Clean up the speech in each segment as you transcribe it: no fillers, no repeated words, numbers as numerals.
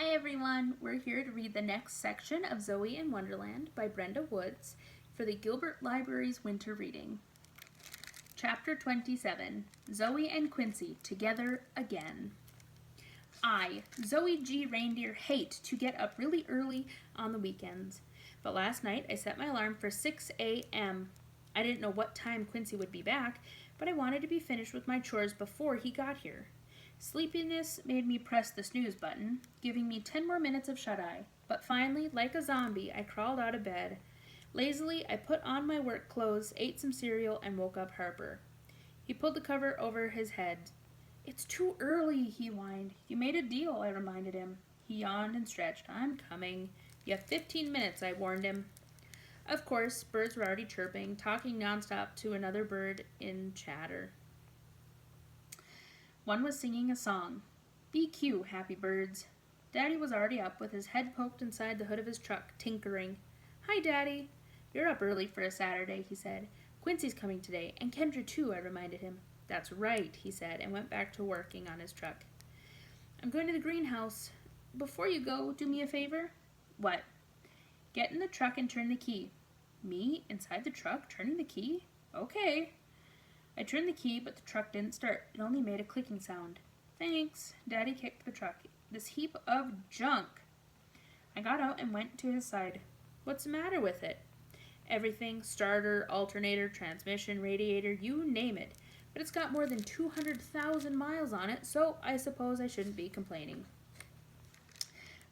Hi everyone, we're here to read the next section of Zoe in Wonderland by Brenda Woods for the Gilbert Library's Winter Reading. Chapter 27, Zoe and Quincy Together Again. I, Zoe G. Reindeer, hate to get up really early on the weekends, but last night I set my alarm for 6 a.m. I didn't know what time Quincy would be back, but I wanted to be finished with my chores before he got here. Sleepiness made me press the snooze button, giving me 10 more minutes of shut-eye. But finally, like a zombie, I crawled out of bed. Lazily, I put on my work clothes, ate some cereal, and woke up Harper. He pulled the cover over his head. "It's too early," he whined. "You made a deal," I reminded him. He yawned and stretched. "I'm coming." "You have 15 minutes, I warned him. Of course, birds were already chirping, talking nonstop to another bird in chatter. One was singing a song. "BQ, happy birds." Daddy was already up with his head poked inside the hood of his truck, tinkering. "Hi, Daddy." "You're up early for a Saturday," he said. "Quincy's coming today, and Kendra too," I reminded him. "That's right," he said, and went back to working on his truck. "I'm going to the greenhouse. Before you go, do me a favor." "What?" "Get in the truck and turn the key." "Me? Inside the truck? Turning the key?" "Okay." I turned the key, but the truck didn't start. It only made a clicking sound. "Thanks." Daddy kicked the truck. "This heap of junk." I got out and went to his side. "What's the matter with it?" "Everything. Starter, alternator, transmission, radiator, you name it. But it's got more than 200,000 miles on it, so I suppose I shouldn't be complaining."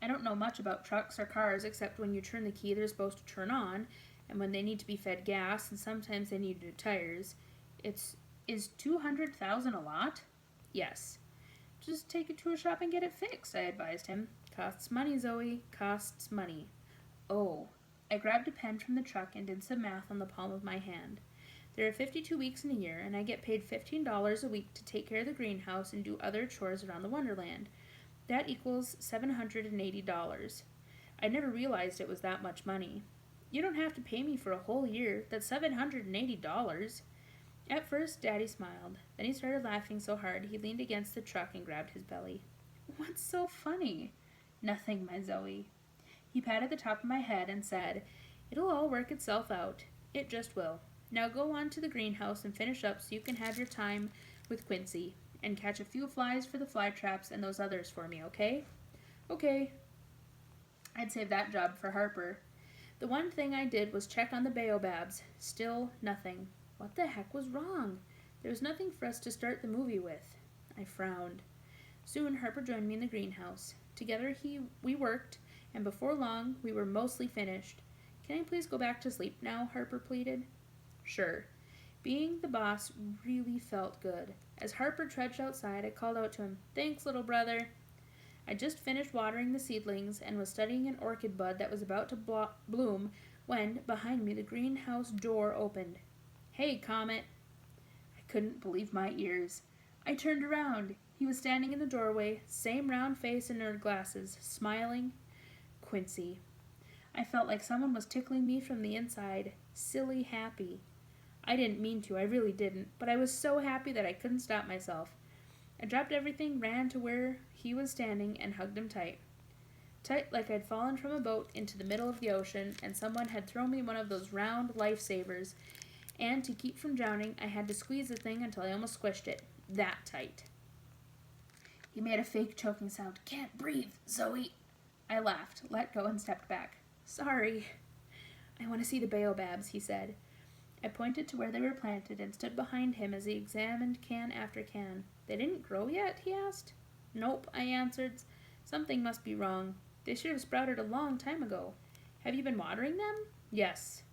I don't know much about trucks or cars, except when you turn the key they're supposed to turn on, and when they need to be fed gas, and sometimes they need new tires. Is 200,000 a lot? Yes. "Just take it to a shop and get it fixed," I advised him. "Costs money, Zoe. Costs money." "Oh." I grabbed a pen from the truck and did some math on the palm of my hand. There are 52 weeks in a year, and I get paid $15 a week to take care of the greenhouse and do other chores around the Wonderland. That equals $780. I never realized it was that much money. "You don't have to pay me for a whole year. That's $780. At first, Daddy smiled. Then he started laughing so hard he leaned against the truck and grabbed his belly. "What's so funny?" "Nothing, my Zoe." He patted the top of my head and said, "It'll all work itself out. It just will. Now go on to the greenhouse and finish up so you can have your time with Quincy, and catch a few flies for the fly traps and those others for me, okay?" "Okay." I'd save that job for Harper. The one thing I did was check on the baobabs. Still nothing. What the heck was wrong? There was nothing for us to start the movie with. I frowned. Soon Harper joined me in the greenhouse. Together we worked, and before long we were mostly finished. "Can I please go back to sleep now?" Harper pleaded. "Sure." Being the boss really felt good. As Harper trudged outside, I called out to him, "Thanks, little brother." I just finished watering the seedlings and was studying an orchid bud that was about to bloom when, behind me, the greenhouse door opened. "Hey, Comet." I couldn't believe my ears. I turned around. He was standing in the doorway, same round face and nerd glasses, smiling. Quincy. I felt like someone was tickling me from the inside. Silly happy. I didn't mean to, I really didn't, but I was so happy that I couldn't stop myself. I dropped everything, ran to where he was standing, and hugged him tight. Tight like I'd fallen from a boat into the middle of the ocean, and someone had thrown me one of those round lifesavers, and to keep from drowning, I had to squeeze the thing until I almost squished it. That tight. He made a fake choking sound. "Can't breathe, Zoe." I laughed, let go, and stepped back. "Sorry." "I want to see the baobabs," he said. I pointed to where they were planted and stood behind him as he examined can after can. "They didn't grow yet?" he asked. "Nope," I answered. "Something must be wrong. They should have sprouted a long time ago. Have you been watering them?" "Yes."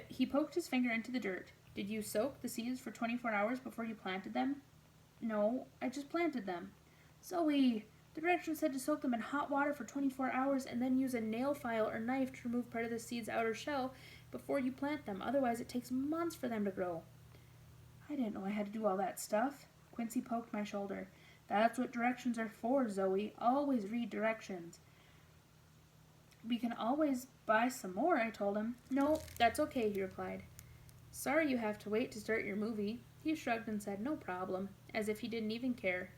He poked his finger into the dirt. "Did you soak the seeds for 24 hours before you planted them?" "No, I just planted them." "Zoe, the directions said to soak them in hot water for 24 hours and then use a nail file or knife to remove part of the seed's outer shell before you plant them. Otherwise, it takes months for them to grow." "I didn't know I had to do all that stuff." Quincy poked my shoulder. "That's what directions are for, Zoe. Always read directions." "We can always buy some more," I told him. "No, that's okay," he replied. "Sorry you have to wait to start your movie." He shrugged and said, "No problem," as if he didn't even care.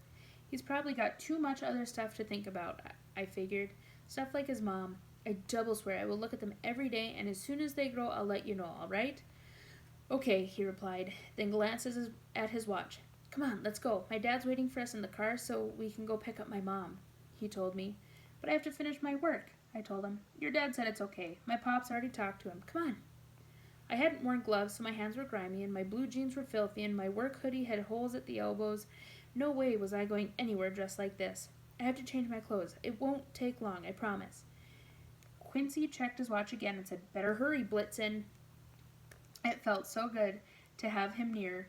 He's probably got too much other stuff to think about. I figured. Stuff like his mom. I double swear I will look at them every day, and as soon as they grow, I'll let you know, all right? Okay, he replied, then glances at his watch. Come on, let's go. My dad's waiting for us in the car so we can go pick up my mom, he told me. But I have to finish my work, I told him. Your dad said it's okay. My pop's already talked to him. Come on. I hadn't worn gloves, so my hands were grimy, and my blue jeans were filthy, and my work hoodie had holes at the elbows. No way was I going anywhere dressed like this. I have to change my clothes. It won't take long, I promise. Quincy checked his watch again and said, Better hurry, Blitzen. It felt so good to have him near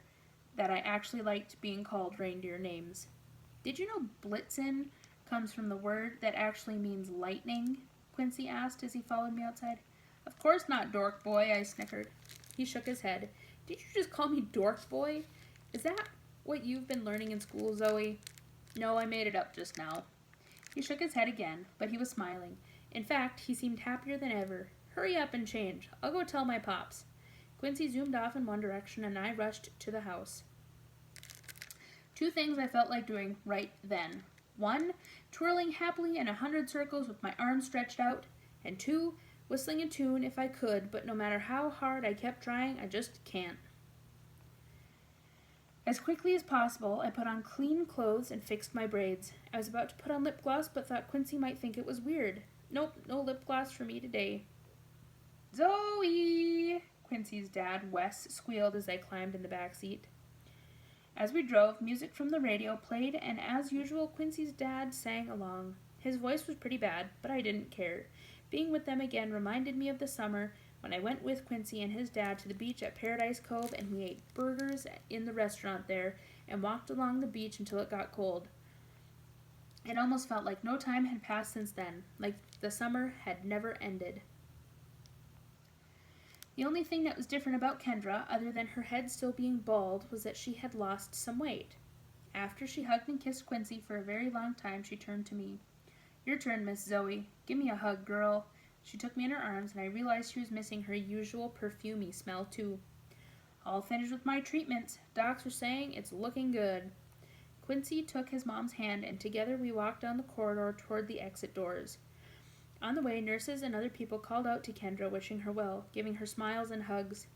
that I actually liked being called reindeer names. Did you know Blitzen comes from the word that actually means lightning? Quincy asked as he followed me outside. Of course not, dork boy, I snickered. He shook his head. Did you just call me dork boy? Is that what you've been learning in school, Zoe? No, I made it up just now. He shook his head again, but he was smiling. In fact, he seemed happier than ever. Hurry up and change. I'll go tell my pops. Quincy zoomed off in one direction, and I rushed to the house. 2 things I felt like doing right then. 1, twirling happily in 100 circles with my arms stretched out, and 2, whistling a tune if I could, but no matter how hard I kept trying, I just can't. As quickly as possible, I put on clean clothes and fixed my braids. I was about to put on lip gloss, but thought Quincy might think it was weird. Nope, no lip gloss for me today. Zoe! Quincy's dad, Wes, squealed as I climbed in the back seat. As we drove, music from the radio played, and as usual, Quincy's dad sang along. His voice was pretty bad, but I didn't care. Being with them again reminded me of the summer when I went with Quincy and his dad to the beach at Paradise Cove, and we ate burgers in the restaurant there and walked along the beach until it got cold. It almost felt like no time had passed since then, like the summer had never ended. The only thing that was different about Kendra, other than her head still being bald, was that she had lost some weight. After she hugged and kissed Quincy for a very long time, she turned to me. Your turn, Miss Zoe. Give me a hug, girl. She took me in her arms, and I realized she was missing her usual perfumey smell, too. All finished with my treatments. Docs are saying it's looking good. Quincy took his mom's hand, and together we walked down the corridor toward the exit doors. On the way, nurses and other people called out to Kendra, wishing her well, giving her smiles and hugs.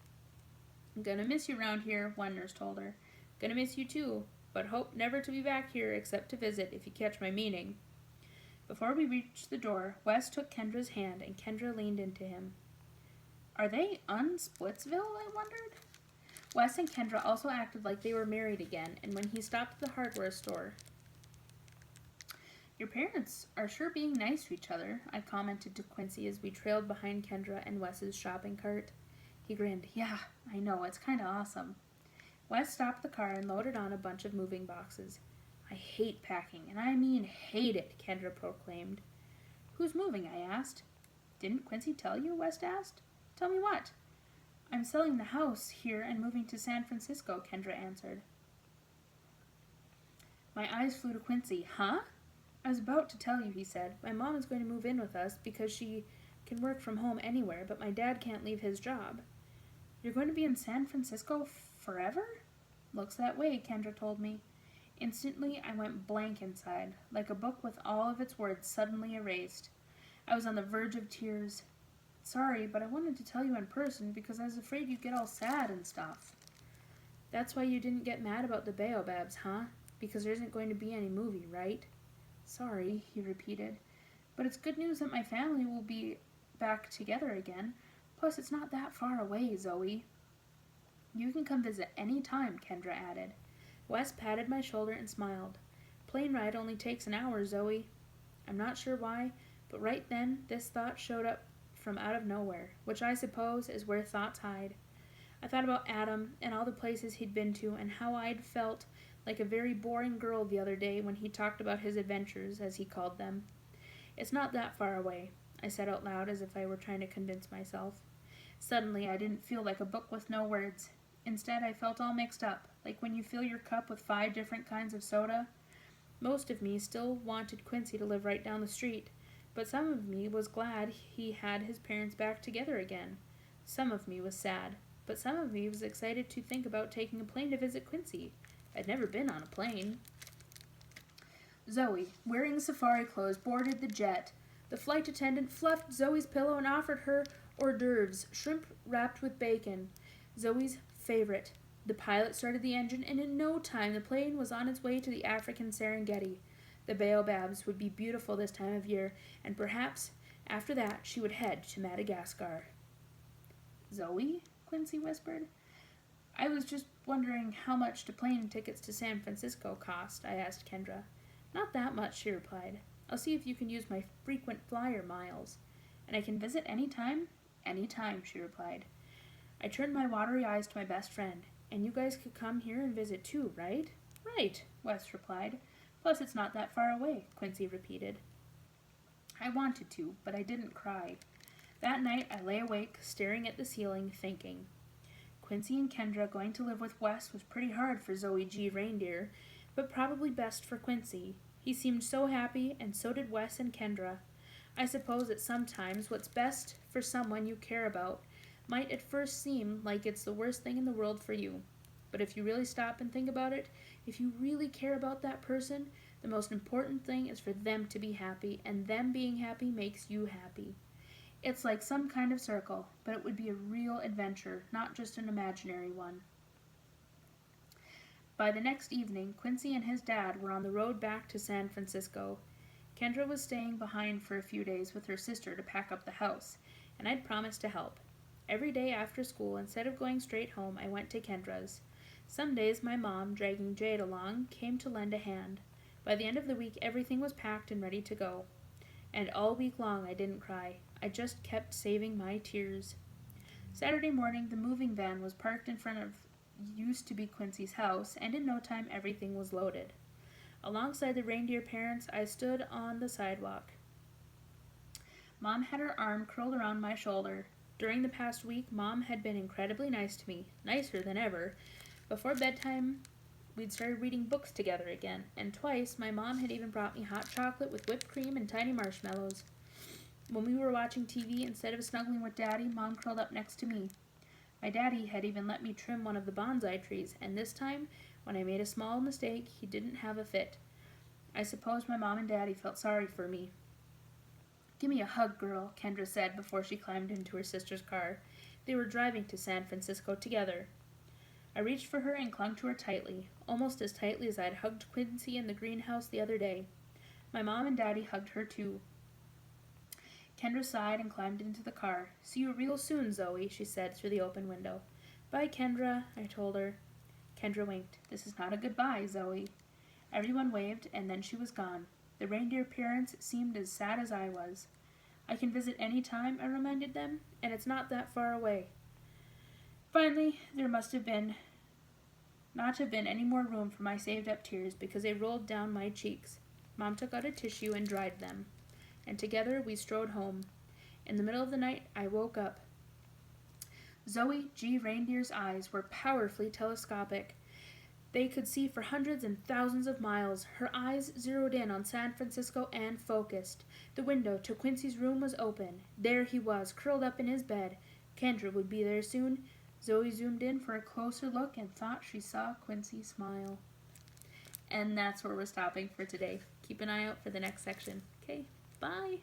I'm gonna miss you around here, one nurse told her. Gonna miss you too, but hope never to be back here except to visit, if you catch my meaning. Before we reached the door, Wes took Kendra's hand, and Kendra leaned into him. Are they un-Splitsville, I wondered? Wes and Kendra also acted like they were married again, and when he stopped at the hardware store, Your parents are sure being nice to each other, I commented to Quincy as we trailed behind Kendra and Wes's shopping cart. He grinned. Yeah, I know, it's kind of awesome. Wes stopped the car and loaded on a bunch of moving boxes. I hate packing, and I mean hate it, Kendra proclaimed. Who's moving? I asked. Didn't Quincy tell you? Wes asked. Tell me what? I'm selling the house here and moving to San Francisco, Kendra answered. My eyes flew to Quincy. Huh? I was about to tell you, he said. My mom is going to move in with us because she can work from home anywhere, but my dad can't leave his job. You're going to be in San Francisco forever? Looks that way, Kendra told me. Instantly, I went blank inside, like a book with all of its words suddenly erased. I was on the verge of tears. Sorry, but I wanted to tell you in person because I was afraid you'd get all sad and stuff. That's why you didn't get mad about the baobabs, huh? Because there isn't going to be any movie, right? Sorry, he repeated. But it's good news that my family will be back together again. Plus, it's not that far away, Zoe. You can come visit any time, Kendra added. Wes patted my shoulder and smiled. Plane ride only takes an hour, Zoe. I'm not sure why, but right then this thought showed up from out of nowhere, which I suppose is where thoughts hide. I thought about Adam and all the places he'd been to and how I'd felt like a very boring girl the other day when he talked about his adventures, as he called them. It's not that far away, I said out loud as if I were trying to convince myself. Suddenly, I didn't feel like a book with no words. Instead, I felt all mixed up, like when you fill your cup with 5 different kinds of soda. Most of me still wanted Quincy to live right down the street, but some of me was glad he had his parents back together again. Some of me was sad, but some of me was excited to think about taking a plane to visit Quincy. I'd never been on a plane. Zoe, wearing safari clothes, boarded the jet. The flight attendant fluffed Zoe's pillow and offered her hors d'oeuvres, shrimp wrapped with bacon, Zoe's favorite. The pilot started the engine, and in no time the plane was on its way to the African Serengeti. The baobabs would be beautiful this time of year, and perhaps after that she would head to Madagascar. Zoe? Quincy whispered. I was just wondering how much do plane tickets to San Francisco cost, I asked Kendra. Not that much, she replied. I'll see if you can use my frequent flyer miles. And I can visit any time? Any time, she replied. I turned my watery eyes to my best friend. And you guys could come here and visit too, right? Right, Wes replied. Plus it's not that far away, Quincy repeated. I wanted to, but I didn't cry. That night I lay awake, staring at the ceiling, thinking. Quincy and Kendra going to live with Wes was pretty hard for Zoe G. Reindeer, but probably best for Quincy. He seemed so happy, and so did Wes and Kendra. I suppose that sometimes what's best for someone you care about might at first seem like it's the worst thing in the world for you. But if you really stop and think about it, if you really care about that person, the most important thing is for them to be happy, and them being happy makes you happy. It's like some kind of circle, but it would be a real adventure, not just an imaginary one. By the next evening, Quincy and his dad were on the road back to San Francisco. Kendra was staying behind for a few days with her sister to pack up the house, and I'd promised to help. Every day after school, instead of going straight home, I went to Kendra's. Some days my mom, dragging Jade along, came to lend a hand. By the end of the week, everything was packed and ready to go. And all week long I didn't cry. I just kept saving my tears. Saturday morning, the moving van was parked in front of used to be Quincy's house, and in no time everything was loaded. Alongside the reindeer parents, I stood on the sidewalk. Mom had her arm curled around my shoulder. During the past week, Mom had been incredibly nice to me, nicer than ever. Before bedtime, we'd started reading books together again, and twice my mom had even brought me hot chocolate with whipped cream and tiny marshmallows. When we were watching TV, instead of snuggling with Daddy, Mom curled up next to me. My daddy had even let me trim one of the bonsai trees, and this time, when I made a small mistake, he didn't have a fit. I suppose my mom and Daddy felt sorry for me. Give me a hug, girl, Kendra said before she climbed into her sister's car. They were driving to San Francisco together. I reached for her and clung to her tightly, almost as tightly as I'd hugged Quincy in the greenhouse the other day. My mom and Daddy hugged her too. Kendra sighed and climbed into the car. See you real soon, Zoe, she said through the open window. Bye, Kendra, I told her. Kendra winked. This is not a goodbye, Zoe. Everyone waved, and then she was gone. The reindeer parents seemed as sad as I was. I can visit any time, I reminded them, and it's not that far away. Finally, there must have not have been any more room for my saved-up tears because they rolled down my cheeks. Mom took out a tissue and dried them, and together we strode home. In the middle of the night, I woke up. Zoe G. Reindeer's eyes were powerfully telescopic. They could see for hundreds and thousands of miles. Her eyes zeroed in on San Francisco and focused. The window to Quincy's room was open. There he was, curled up in his bed. Kendra would be there soon. Zoe zoomed in for a closer look and thought she saw Quincy smile. And that's where we're stopping for today. Keep an eye out for the next section. Okay, bye.